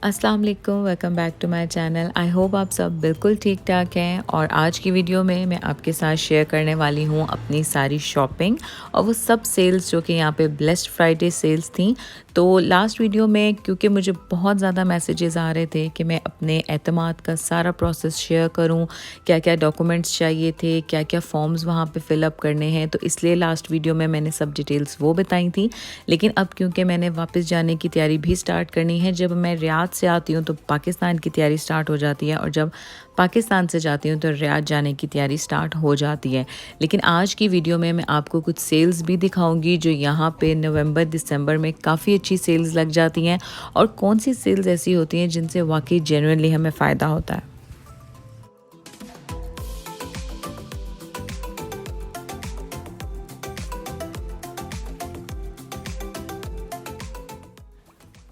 अस्सलाम वालेकुम, welcome back to my channel. I hope आप सब बिल्कुल ठीक ठाक हैं। और आज की वीडियो में मैं आपके साथ शेयर करने वाली हूँ अपनी सारी शॉपिंग और वो सब सेल्स जो कि यहाँ पे ब्लेस्ड फ्राइडे सेल्स थी। तो लास्ट वीडियो में क्योंकि मुझे बहुत ज़्यादा मैसेजेस आ रहे थे कि मैं अपने एतमाद का सारा प्रोसेस शेयर करूँ, क्या क्या डॉक्यूमेंट्स चाहिए थे, क्या क्या फॉर्म्स वहाँ पे फिलअप करने हैं, तो इसलिए लास्ट वीडियो में मैंने सब डिटेल्स वो बताई थी। लेकिन अब क्योंकि मैंने वापस जाने की तैयारी भी स्टार्ट करनी है, जब मैं रियाद से आती हूँ तो पाकिस्तान की तैयारी स्टार्ट हो जाती है और जब पाकिस्तान से जाती हूँ तो रियाद जाने की तैयारी स्टार्ट हो जाती है। लेकिन आज की वीडियो में मैं आपको कुछ सेल्स भी दिखाऊंगी जो यहाँ पे नवंबर दिसंबर में काफ़ी अच्छी सेल्स लग जाती हैं और कौन सी सेल्स ऐसी होती हैं जिनसे वाकई जेन्युइनली हमें फ़ायदा होता है।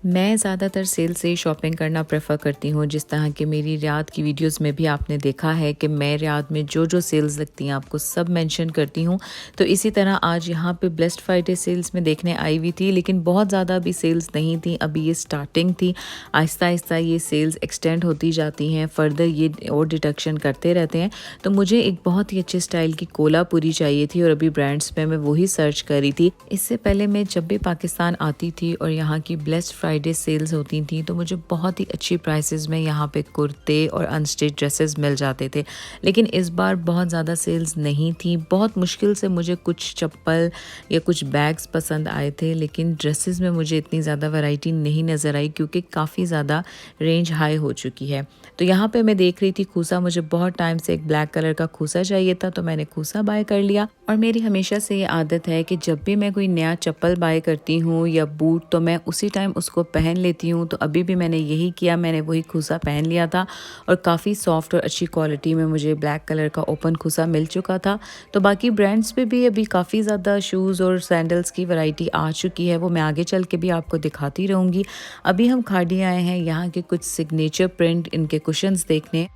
मैं ज़्यादातर सेल से ही शॉपिंग करना प्रेफर करती हूँ। जिस तरह की मेरी रियाद की वीडियोस में भी आपने देखा है कि मैं रियाद में जो जो सेल्स लगती हैं आपको सब मेंशन करती हूँ। तो इसी तरह आज यहाँ पे ब्लेस्ड फ्राइडे सेल्स में देखने आई हुई थी, लेकिन बहुत ज़्यादा अभी सेल्स नहीं थी, अभी ये स्टार्टिंग थी। आहिस्ता आहिस्ता ये सेल्स एक्सटेंड होती जाती हैं, फ़र्दर ये और डिडक्शन करते रहते हैं। तो मुझे एक बहुत ही अच्छे स्टाइल की कोलापुरी चाहिए थी और अभी ब्रांड्स में मैं वही सर्च कर रही थी। इससे पहले मैं जब भी पाकिस्तान आती थी और यहाँ की ब्लेस्ड फ्राइडे सेल्स होती थी तो मुझे बहुत ही अच्छी प्राइसेस में यहाँ पे कुर्ते और अनस्टिच ड्रेसेस मिल जाते थे। लेकिन इस बार बहुत ज़्यादा सेल्स नहीं थी, बहुत मुश्किल से मुझे कुछ चप्पल या कुछ बैग्स पसंद आए थे, लेकिन ड्रेसेस में मुझे इतनी ज़्यादा वैरायटी नहीं नज़र आई क्योंकि काफ़ी ज़्यादा रेंज हाई हो चुकी है। तो यहाँ पे मैं देख रही थी खूसा, मुझे बहुत टाइम से एक ब्लैक कलर का खूसा चाहिए था तो मैंने खूसा बाय कर लिया। और मेरी हमेशा से ये आदत है कि जब भी मैं कोई नया चप्पल बाय करती हूँ या बूट तो मैं उसी टाइम उसको पहन लेती हूँ। तो अभी भी मैंने यही किया, मैंने वही खूसा पहन लिया था और काफ़ी सॉफ्ट और अच्छी क्वालिटी में मुझे ब्लैक कलर का ओपन खूसा मिल चुका था। तो बाकी ब्रांड्स पे भी अभी काफ़ी ज़्यादा शूज़ और सैंडल्स की वैरायटी आ चुकी है, वो मैं आगे चल के भी आपको दिखाती रहूँगी। अभी हम खाड़ी आए हैं यहाँ के कुछ सिग्नेचर प्रिंट इनके कुशन्स देखने।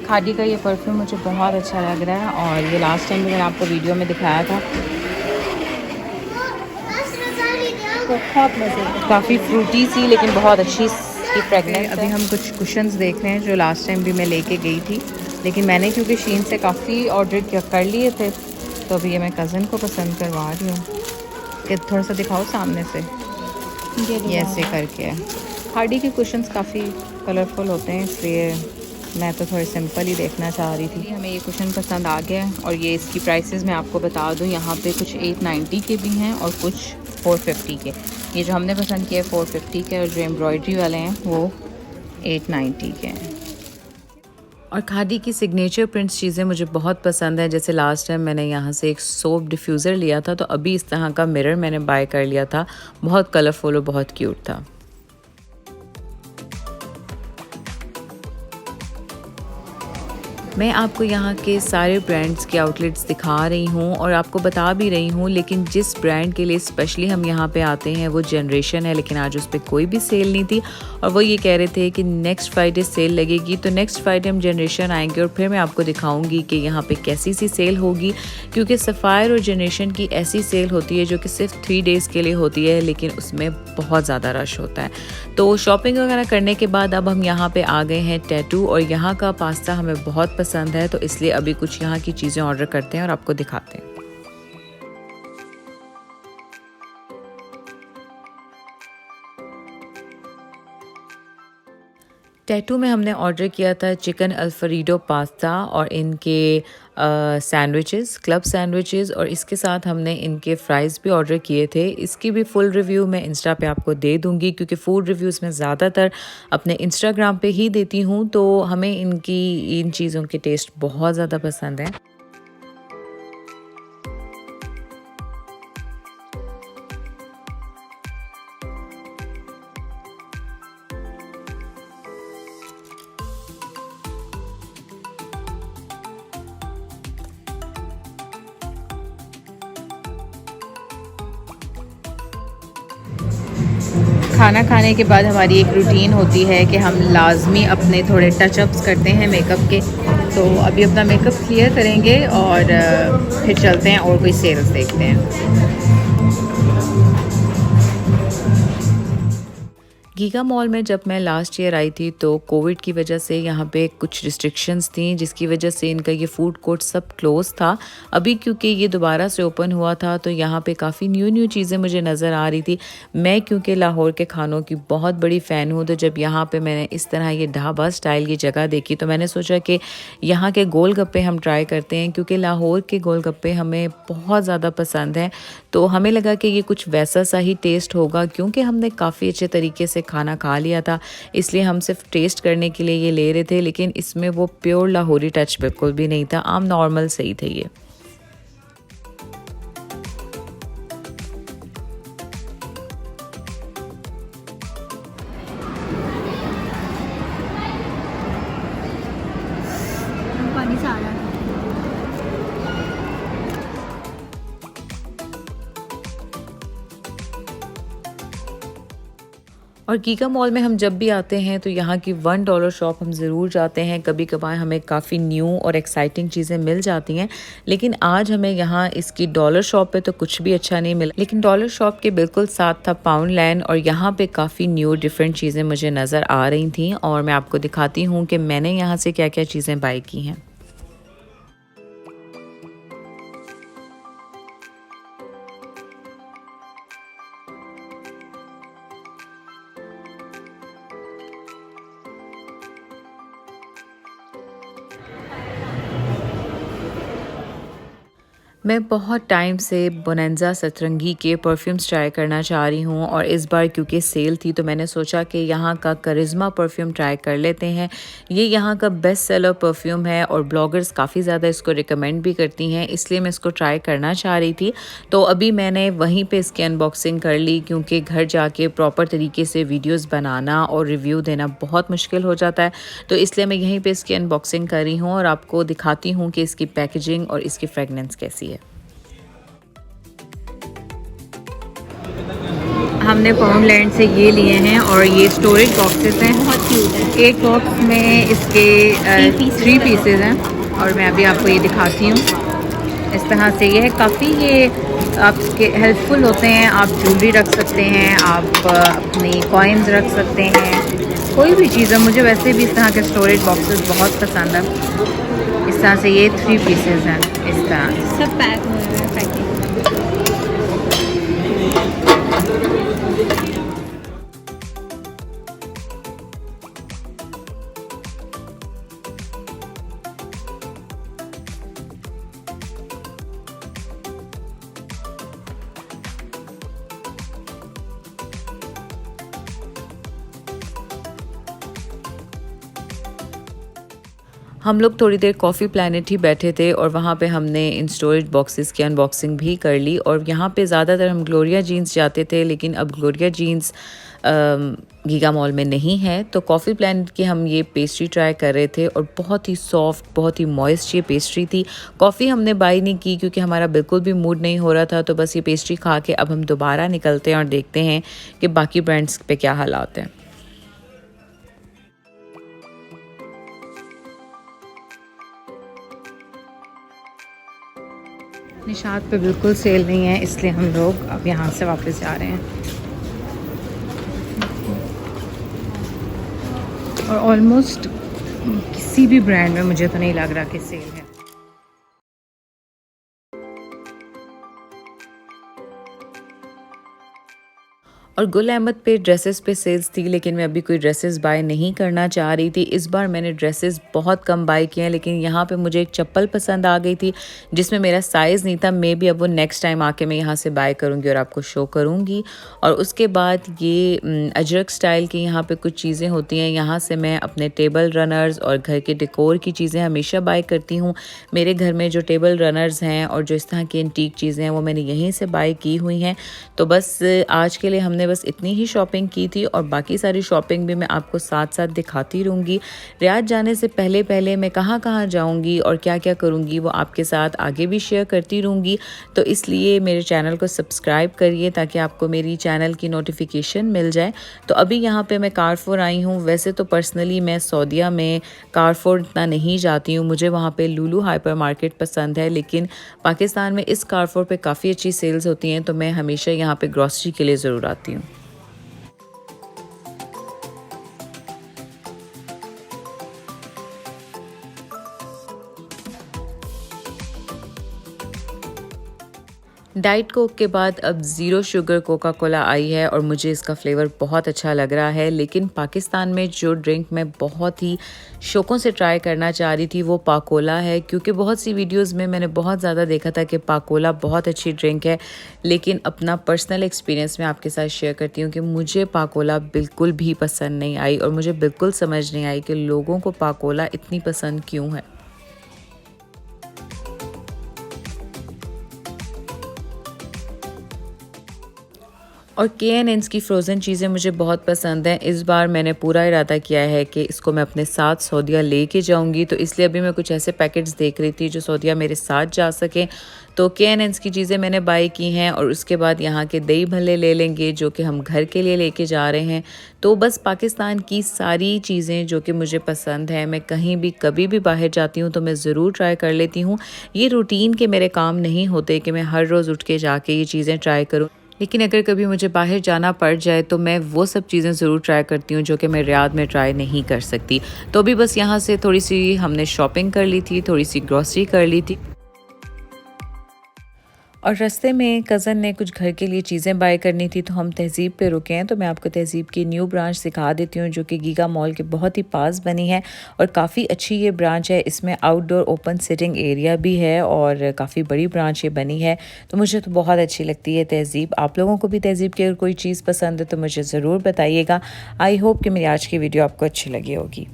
खादी का ये परफ्यूम मुझे बहुत अच्छा लग रहा है और ये लास्ट टाइम भी मैंने आपको वीडियो में दिखाया था। बहुत मज़े, काफ़ी फ्रूटी सी लेकिन बहुत अच्छी इसकी फ्रेगनेंस। अभी हम कुछ कुशन्स देख रहे हैं जो लास्ट टाइम भी मैं लेके गई थी, लेकिन मैंने क्योंकि शीन से काफ़ी ऑर्डर कर लिए थे तो अभी ये मैं कज़न को पसंद करवा रही हूँ कि थोड़ा सा दिखाओ सामने से, ये ऐसे करके है। खाड़ी के कुशन्स काफ़ी कलरफुल होते हैं इसलिए मैं तो थोड़ी सिंपल ही देखना चाह रही थी। हमें ये कुशन पसंद आ गया और ये इसकी प्राइसेस मैं आपको बता दूं, यहाँ पे कुछ 890 के भी हैं और कुछ 450 के। ये जो हमने पसंद किया 450 के और जो एम्ब्रॉयडरी वाले हैं वो 890 के हैं। और खादी की सिग्नेचर प्रिंट्स चीज़ें मुझे बहुत पसंद है। जैसे लास्ट टाइम मैंने यहाँ से एक सोप डिफ्यूज़र लिया था तो अभी इस तरह का मिरर मैंने बाय कर लिया था, बहुत कलरफुल और बहुत क्यूट था। मैं आपको यहाँ के सारे ब्रांड्स के आउटलेट्स दिखा रही हूँ और आपको बता भी रही हूँ, लेकिन जिस ब्रांड के लिए स्पेशली हम यहाँ पे आते हैं वो जनरेशन है, लेकिन आज उस पर कोई भी सेल नहीं थी और वो ये कह रहे थे कि नेक्स्ट फ्राइडे सेल लगेगी। तो नेक्स्ट फ्राइडे हम जनरेशन आएंगे और फिर मैं आपको दिखाऊंगी कि यहाँ पे कैसी सी सेल होगी, क्योंकि सफ़ायर और जनरेशन की ऐसी सेल होती है जो कि सिर्फ 3 डेज़ के लिए होती है, लेकिन उसमें बहुत ज़्यादा रश होता है। तो शॉपिंग वगैरह करने के बाद अब हम यहाँ पर आ गए हैं टैटू और यहाँ का पास्ता हमें बहुत पसंद है, तो इसलिए अभी कुछ यहाँ की चीज़ें ऑर्डर करते हैं और आपको दिखाते हैं। टैटू में हमने ऑर्डर किया था चिकन अल्फ्रेडो पास्ता और इनके सैंडविचेस, क्लब सैंडविचेस, और इसके साथ हमने इनके फ्राइज़ भी ऑर्डर किए थे। इसकी भी फुल रिव्यू मैं इंस्टा पे आपको दे दूंगी क्योंकि फूड रिव्यूज़ मैं ज़्यादातर अपने इंस्टाग्राम पे ही देती हूँ, तो हमें इन चीज़ों के टेस्ट बहुत ज़्यादा पसंद है। खाना खाने के बाद हमारी एक रूटीन होती है कि हम लाजमी अपने थोड़े टचअप्स करते हैं मेकअप के। तो अभी अपना मेकअप क्लियर करेंगे और फिर चलते हैं और कोई सेल्स देखते हैं। गीगा मॉल में जब मैं लास्ट ईयर आई थी तो कोविड की वजह से यहाँ पे कुछ रिस्ट्रिक्शंस थी, जिसकी वजह से इनका ये फूड कोर्ट सब क्लोज़ था। अभी क्योंकि ये दोबारा से ओपन हुआ था तो यहाँ पे काफ़ी न्यू चीज़ें मुझे नज़र आ रही थी। मैं क्योंकि लाहौर के खानों की बहुत बड़ी फ़ैन हूँ, तो जब यहाँ पे मैंने इस तरह ये ढाबा स्टाइल की जगह देखी तो मैंने सोचा कि यहाँ के गोलगप्पे हम ट्राई करते हैं, क्योंकि लाहौर के गोलगप्पे हमें बहुत ज़्यादा पसंद हैं। तो हमें लगा कि ये कुछ वैसा सा ही टेस्ट होगा, क्योंकि हमने काफ़ी अच्छे तरीके से खाना खा लिया था, इसलिए हम सिर्फ टेस्ट करने के लिए ये ले रहे थे। लेकिन इसमें वो प्योर लाहौरी टच बिल्कुल भी नहीं था, आम नॉर्मल सही थे ये। पानी से आ रहा है। और गीगा मॉल में हम जब भी आते हैं तो यहाँ की $1 शॉप हम ज़रूर जाते हैं। कभी कभार हमें काफ़ी न्यू और एक्साइटिंग चीज़ें मिल जाती हैं, लेकिन आज हमें यहाँ इसकी डॉलर शॉप पे तो कुछ भी अच्छा नहीं मिला। लेकिन डॉलर शॉप के बिल्कुल साथ था पाउंड लैंड, और यहाँ पे काफ़ी न्यू डिफरेंट चीज़ें मुझे नज़र आ रही थी, और मैं आपको दिखाती हूँ कि मैंने यहाँ से क्या क्या चीज़ें बाय की हैं। मैं बहुत टाइम से बोनेंजा सतरंगी के परफ्यूम्स ट्राई करना चाह रही हूँ, और इस बार क्योंकि सेल थी तो मैंने सोचा कि यहाँ का करिश्मा परफ्यूम ट्राई कर लेते हैं। ये यहाँ का बेस्ट सेलर परफ्यूम है और ब्लॉगर्स काफ़ी ज़्यादा इसको रिकमेंड भी करती हैं, इसलिए मैं इसको ट्राई करना चाह रही थी। तो अभी मैंने वहीं पे इसकी अनबॉक्सिंग कर ली, क्योंकि घर जाके प्रॉपर तरीके से वीडियोज़ बनाना और रिव्यू देना बहुत मुश्किल हो जाता है, तो इसलिए मैं यहीं पर इसकी अनबॉक्सिंग कर रही हूँ और आपको दिखाती हूँ कि इसकी पैकेजिंग और इसकी फ्रेगनेंस कैसी है। हमने पाउंड लैंड से ये लिए हैं, और ये स्टोरेज बॉक्सेस हैं। बहुत क्यूट है। एक बॉक्स में इसके 3 पीसेज हैं, और मैं अभी आपको ये दिखाती हूँ। इस तरह से ये है, काफ़ी ये आपके हेल्पफुल होते हैं। आप ज्वेलरी रख सकते हैं, आप अपनी कॉइन्स रख सकते हैं, कोई भी चीज़ है। मुझे वैसे भी इस तरह के स्टोरेज बॉक्सेस बहुत पसंद है। इस तरह से ये 3 पीसेज हैं, इस तरह सब पैक हो रहा है पैकिंग। हम लोग थोड़ी देर कॉफ़ी प्लैनेट ही बैठे थे, और वहाँ पे हमने इन स्टोरेज बॉक्सेस की अनबॉक्सिंग भी कर ली। और यहाँ पे ज़्यादातर हम ग्लोरिया जीन्स जाते थे, लेकिन अब ग्लोरिया जीन्स गीगा मॉल में नहीं है। तो कॉफ़ी प्लैनेट की हम ये पेस्ट्री ट्राई कर रहे थे, और बहुत ही सॉफ्ट, बहुत ही मॉइस्ट ये पेस्ट्री थी। कॉफ़ी हमने बाई नहीं की क्योंकि हमारा बिल्कुल भी मूड नहीं हो रहा था, तो बस ये पेस्ट्री खा के अब हम दोबारा निकलते हैं और देखते हैं कि बाकी ब्रांड्स पे क्या हालात हैं। निशात पे बिल्कुल सेल नहीं है, इसलिए हम लोग अब यहाँ से वापस जा रहे हैं। और ऑलमोस्ट किसी भी ब्रांड में मुझे तो नहीं लग रहा कि सेल है। और गुल अहमद पे ड्रेसेस पे सेल्स थी, लेकिन मैं अभी कोई ड्रेसेस बाय नहीं करना चाह रही थी। इस बार मैंने ड्रेसेस बहुत कम बाय किए हैं, लेकिन यहाँ पे मुझे एक चप्पल पसंद आ गई थी जिसमें मेरा साइज़ नहीं था। मे बी अब वो नेक्स्ट टाइम आके मैं यहाँ से बाय करूँगी और आपको शो करूँगी। और उसके बाद ये अजरक स्टाइल की यहाँ पे कुछ चीज़ें होती हैं, यहाँ से मैं अपने टेबल रनर्स और घर के डेकोर की चीज़ें हमेशा बाय करती हूँ। मेरे घर में जो टेबल रनर्स हैं और जो इस तरह की एंटीक चीज़ें हैं वो मैंने यहीं से बाय की हुई हैं। तो बस आज के लिए हमने बस इतनी ही शॉपिंग की थी, और बाकी सारी शॉपिंग भी मैं आपको साथ साथ दिखाती रहूँगी। रियाद जाने से पहले पहले मैं कहाँ कहाँ जाऊँगी और क्या क्या करूँगी वो आपके साथ आगे भी शेयर करती रहूँगी। तो इसलिए मेरे चैनल को सब्सक्राइब करिए ताकि आपको मेरी चैनल की नोटिफिकेशन मिल जाए। तो अभी यहाँ पे मैं कारफोर आई हूँ। वैसे तो पर्सनली मैं सऊदीया में कारफोर इतना नहीं जाती हूँ, मुझे वहाँ पे लुलु हाइपर मार्केट पसंद है, लेकिन पाकिस्तान में इस कारफोर पे काफ़ी अच्छी सेल्स होती हैं, तो मैं हमेशा यहाँ पे ग्रॉसरी के लिए ज़रूर आती हूँ। डाइट कोक के बाद अब ज़ीरो शुगर कोका कोला आई है और मुझे इसका फ्लेवर बहुत अच्छा लग रहा है। लेकिन पाकिस्तान में जो ड्रिंक मैं बहुत ही शौक़ों से ट्राई करना चाह रही थी वो पाकोला है, क्योंकि बहुत सी वीडियोस में मैंने बहुत ज़्यादा देखा था कि पाकोला बहुत अच्छी ड्रिंक है। लेकिन अपना पर्सनल एक्सपीरियंस मैं आपके साथ शेयर करती हूँ कि मुझे पाकोला बिल्कुल भी पसंद नहीं आई और मुझे बिल्कुल समझ नहीं आई कि लोगों को पाकोला इतनी पसंद क्यों है। और K&N's की फ़्रोज़न चीज़ें मुझे बहुत पसंद हैं। इस बार मैंने पूरा इरादा किया है कि इसको मैं अपने साथ सऊदीया लेके जाऊंगी, तो इसलिए अभी मैं कुछ ऐसे पैकेट्स देख रही थी जो सऊदीया मेरे साथ जा सकें। तो K&N's की चीज़ें मैंने बाय की हैं और उसके बाद यहाँ के दही भल्ले ले लेंगे जो कि हम घर के लिए लेके जा रहे हैं। तो बस पाकिस्तान की सारी चीज़ें जो कि मुझे पसंद है, मैं कहीं भी कभी भी बाहर जाती हूँ तो मैं ज़रूर ट्राई कर लेती हूँ। ये रूटीन के मेरे काम नहीं होते कि मैं हर रोज़ उठ के जाके ये चीज़ें ट्राई करूँ, लेकिन अगर कभी मुझे बाहर जाना पड़ जाए तो मैं वो सब चीज़ें ज़रूर ट्राई करती हूँ जो कि मैं रियाद में ट्राई नहीं कर सकती। तो अभी बस यहाँ से थोड़ी सी हमने शॉपिंग कर ली थी, थोड़ी सी ग्रॉसरी कर ली थी और रास्ते में कज़न ने कुछ घर के लिए चीज़ें बाय करनी थी, तो हम तहज़ीब पे रुके हैं। तो मैं आपको तहज़ीब की न्यू ब्रांच दिखा देती हूँ जो कि गीगा मॉल के बहुत ही पास बनी है और काफ़ी अच्छी ये ब्रांच है। इसमें आउटडोर ओपन सिटिंग एरिया भी है और काफ़ी बड़ी ब्रांच ये बनी है, तो मुझे तो बहुत अच्छी लगती है तहज़ीब। आप लोगों को भी तहज़ीब की अगर कोई चीज़ पसंद है तो मुझे ज़रूर बताइएगा। आई होप कि मेरी आज की वीडियो आपको अच्छी लगी होगी।